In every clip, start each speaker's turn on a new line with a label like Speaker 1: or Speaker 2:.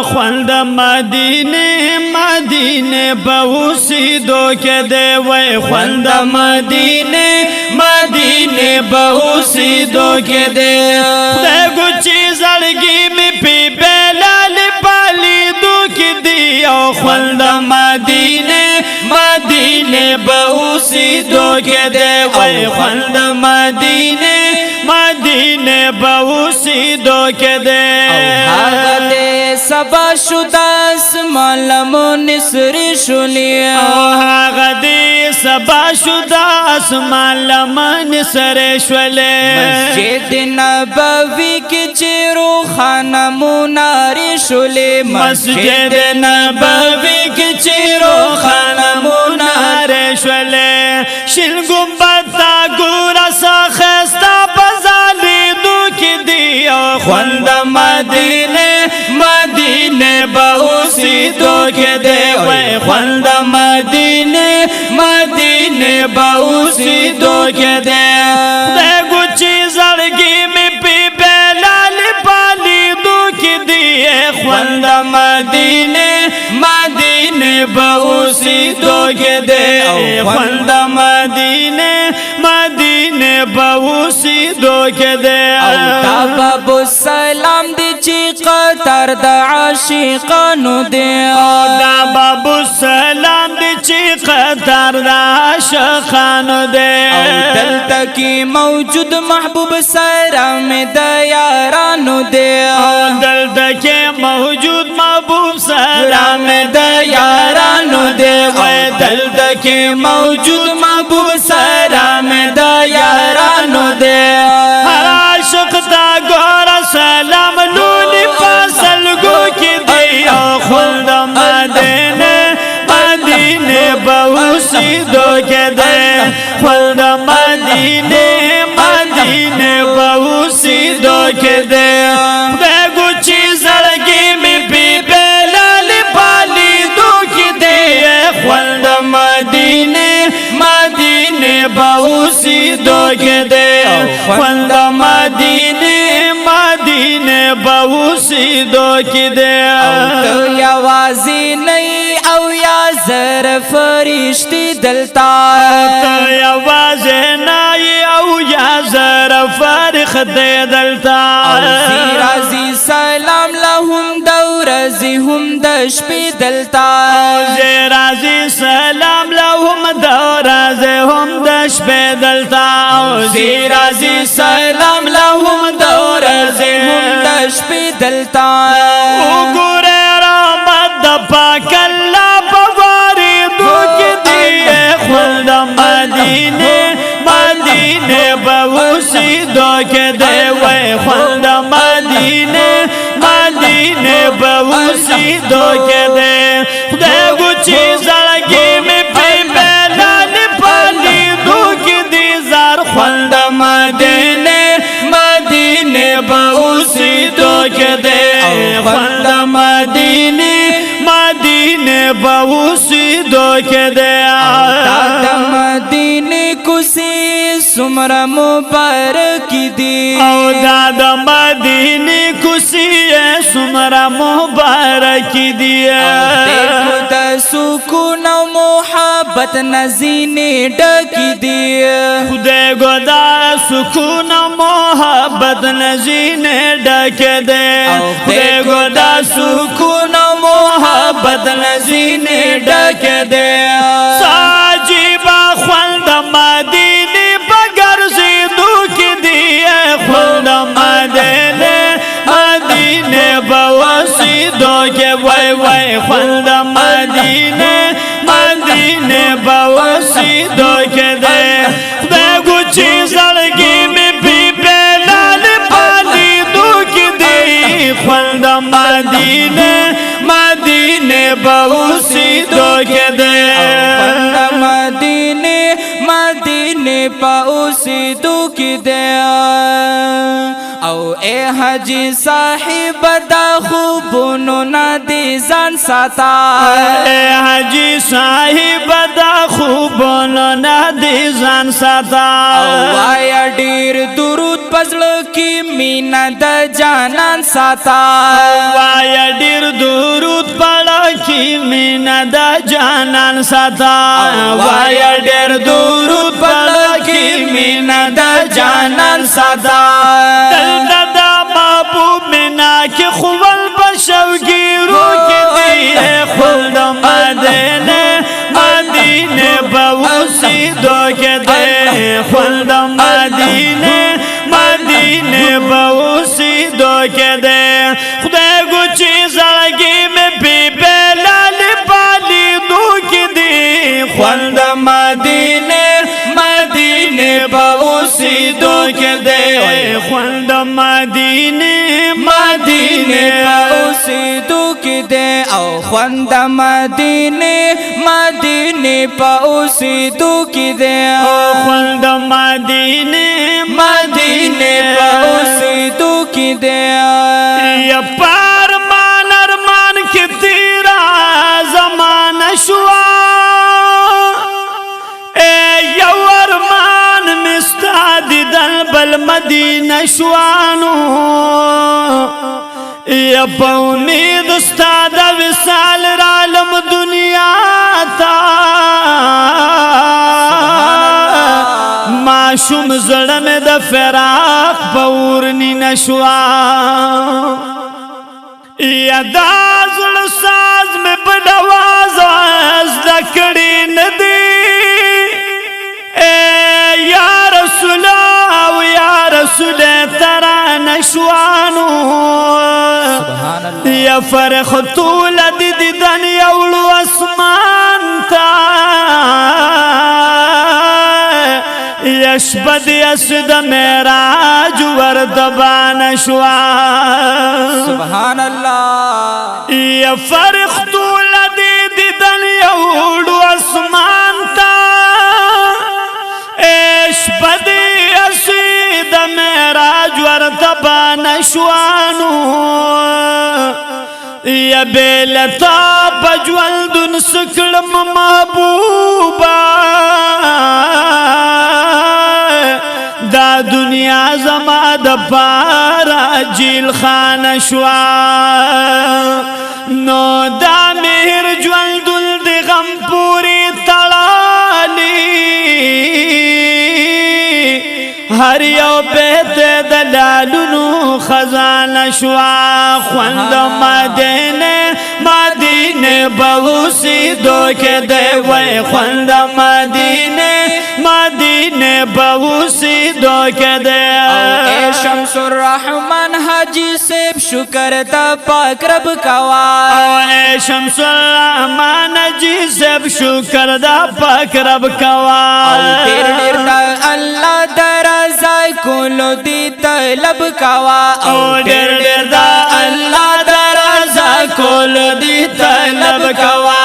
Speaker 1: خوند مدینه مدینه بوسیدو که دے وی خوند مدینه مدینه بوسیدو که دے خدای گوچی زلگی می پی بلال پالی دو که دی او خوند مدینه مدینه بوسیدو که دے وی خوند مدینه مدینه بوسیدو که دے
Speaker 2: سبا شد اسمان لمن سری شلی
Speaker 1: غدی سبا شد اسمان لمن سری شلی
Speaker 2: مسجد نبوی کی چیرو خانه مناری شلی
Speaker 1: مسجد نبوی کی چیرو خانه مناری شلی شل گنبد تا گورا ساخستا بزالی دو کی دی خوند مدینه مدینه بوسیدو که دے وی خوند مدینه مدینه بوسیدو که دے خدای گوچی زرگی می پی بلال پالی دو که دی خوند مدینه مدینه بوسیدو که دے خوند مدینه مدینه بوسیدو که دے
Speaker 2: باب السلام دی چی قطر دا عاشقانو دی
Speaker 1: دا باب السلام دی چی قطر دا عاشقانو دی
Speaker 2: دلتا کی موجود محبوب سرام دا یارانو دی
Speaker 1: دلتا کی موجود محبوب سرام دا یارانو دی دلتا کی موجود محبوب سرام دا یارانو دی ہر عاشق تا گورا سلام لولی فاصل گو کی دیا خلد مدینه مدینه بوسیدو که دے خلد مدینه مدینه بوسیدو که دے بگو چی زرگی می پی بلال پالی دو کی دے خلد مدینه مدینه بوسیدو که دے خلد مدینه مدینه بوسیدو که دے
Speaker 2: تو یوازی نئی او یا زر فرشتی دلتا
Speaker 1: تو یوازی نئی او یا زر فرشتی دلتا
Speaker 2: رازی سلام لهم دورزی هم دشپی دلتا
Speaker 1: رازی سلام لهم دورزی هم دشپی دلتا رازی سلام لهم دورزی هم
Speaker 2: دشپی دلتا
Speaker 1: گورے رحمت دا پاک اللہ بواری دو کی دیئے خلد مدینه مدینه بوسیدو که دے وی خلد مدینه مدینه بوسیدو که دے خدای گوچی زرگی می پی بلال پالی دو کی دی زار خلد مدینه مدینه بوسیدو که دے خلد مدینه مدینه بوسیدو که دے
Speaker 2: دا مدینه کسی سمر مبارکی دی
Speaker 1: او دا مدینه کسی سمر مبارکی دی
Speaker 2: دیکھو دا سکون و محبت نزین ڈکی دی
Speaker 1: خدای گدا سکون و محبت نزین ڈک دے خدای گدا سکون و محبت نزین ڈک دے ساجی با خلد مدینی بگر زیدو کی دیئے خلد مدینی مدینی بوسیدو کے وی وی خلد مدینی مدینی بوسیدو کے دے خدای گوچی زرگی میں بھی بلال پالی دو کی دی خلد مدینی مدینی بوسیدو کے دے
Speaker 2: مدینه مدینه پاوسیدو کی دے او اے حجی صاحب دا خوبونو نا دی زن ساتا
Speaker 1: اے حجی صاحب دا خوبونو نا دی زن ساتا
Speaker 2: وایا ډیر درود پزړه کی مینا د جانان ساتا
Speaker 1: وایا ډیر درود مینا دا جانان ساتا وایا ډېر درود پلکی مینا دا جانان ساتا دلته دا محبوب مینا کې خول بشوګیرو کې دی خول د مدینه مدینه بوسی دو کې دی خول د مدینه مدینه بوسی دو کې دی خدای ګوچی زړګي مې بي بلال پالي دو کې دی خول د مدینه مدینه بوسی دو کې دی خول د مدینه مدینه
Speaker 2: اوسی دو کی دے او خوند مدینه مدینه پا اوسی دو کی دے
Speaker 1: خول د مدینه
Speaker 2: مدینه پا اوسی دو کی دے
Speaker 1: یا پارمان ارمان کی تیرا زمان شوا یو ارمان مستاد دل بل مدینه شوانو یا پا امید استاد وصال رالم دنیا تا معشوم زړم د فراق پورنی نشوا یا دا زړه ساز مې په نواز زده کړی ندی یا رسول او یا رسول ترا نشوانو یا فرخ طول دی دیدن یولو اسمان تا یشبد یسد میراج وردبان شوا
Speaker 2: سبحان اللہ
Speaker 1: یا فرخ طول دی دیدن یولو اسمان تا یشبد یسد میراج وردبان شوانو یا بیلتا بجولدن سکلم محبوبا دا دنیا زما د پارا جیل خان شوا نو دا مهر جولدن دی غم پوری تړالی هر یو بیت دلالونو خزانه شوا خوند مدینه مدینه بوسی دو کې دی وای خوند مدینه مدینه بوسی دو کې دی
Speaker 2: اے شمس الرحمن حاجی سیب شکر دا پاک رب کوا
Speaker 1: اے شمس الرحمن حاجی سیب شکر دا پاک رب کوا
Speaker 2: دیر دیر دا اللہ درازا کولو دی طلب کوا
Speaker 1: او ډېر ډېر دا الله درازا کول دی طلب کوا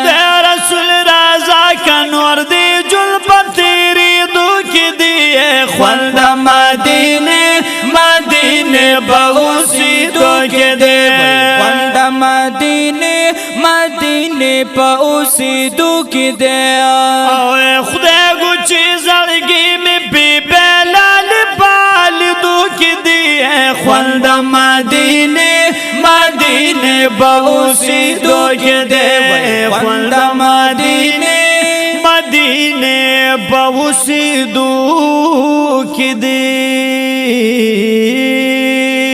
Speaker 1: د رسول رضا کا نور دی جل پتیری دو کی دی خوند مدینه مدینه بوسی دو کی دی
Speaker 2: خوند مدینه مدینه پا اوسی دو کی دے
Speaker 1: او خدای ګوچی زړګي مې بي بلال پالي دو کی دی خوند مدینه مدینه بوسی دو کی دی خوند مدینه مدینه بوسی دو کی دی